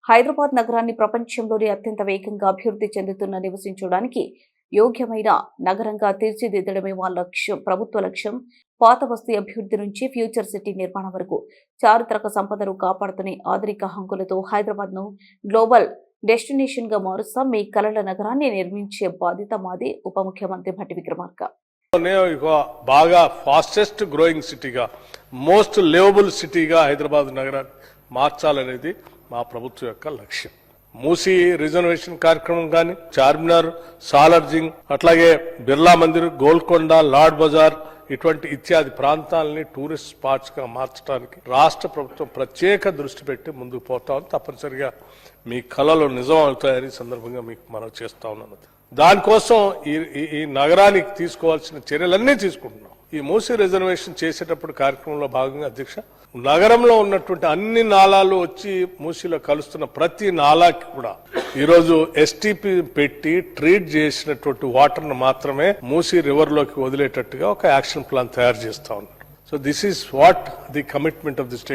హైదరాబాద్ నగరాన్ని ప్రపంచంలోనే అత్యంత వేగంగా అభివృద్ధి చెందుతున్న నివసించడానికి యోగ్యమైన నగరంగా తీర్చిదిద్దడమే వాళ్ళ లక్ష్యం. ప్రభుత్వ లక్ష్యం పాత బస్తీ అభివృద్ధి నుంచి ఫ్యూచర్ సిటీ నిర్మాణం వరకు చారిత్రక సంపదను కాపాడుతూనే ఆధునిక హంగులతో హైదరాబాద్ ను గ్లోబల్ డెస్టినేషన్ గా మారుస్తాం. మీ కలల నగరాన్ని నిర్మించే బాధ్యత మాది. ఉప ముఖ్యమంత్రి భట్టి విక్రమార్క. బాగా ఫాస్టెస్ట్ గ్రోయింగ్ సిటీగా, మోస్ట్ లివబుల్ సిటీగా హైదరాబాద్ నగరాన్ని మార్చాలనేది మా ప్రభుత్వం యొక్క లక్ష్యం. మూసీ రిజర్వేషన్ కార్యక్రమం కానీ, చార్మినార్, సాలార్జింగ్, అట్లాగే బిర్లా మందిర్, గోల్కొండ, లాడ్ బజార్ ఇటువంటి ఇత్యాది ప్రాంతాలని టూరిస్ట్ స్పాట్స్ గా మార్చడానికి రాష్ట్ర ప్రభుత్వం ప్రత్యేక దృష్టి పెట్టి ముందుకు పోతాం. తప్పనిసరిగా మీ కళలు నిజం అవుతాయని సందర్భంగా మీకు మనం చేస్తా ఉన్నాను. దానికోసం ఈ నగరానికి తీసుకోవాల్సిన చర్యలన్నీ తీసుకుంటున్నాం. ఈ మూసీ రిజర్వేషన్ చేసేటప్పుడు కార్యక్రమంలో భాగంగా అధ్యక్ష, నగరంలో ఉన్నటువంటి అన్ని నాలాలు వచ్చి మూసీలో కలుస్తున్న ప్రతి నాలాకి కూడా ఈరోజు ఎస్టీపీ పెట్టి ట్రీట్ చేసినటువంటి వాటర్ ను మాత్రమే మూసీ రివర్ లోకి వదిలేటట్టుగా ఒక యాక్షన్ ప్లాన్ తయారు చేస్తా ఉన్నారు. So this is what the commitment of the state.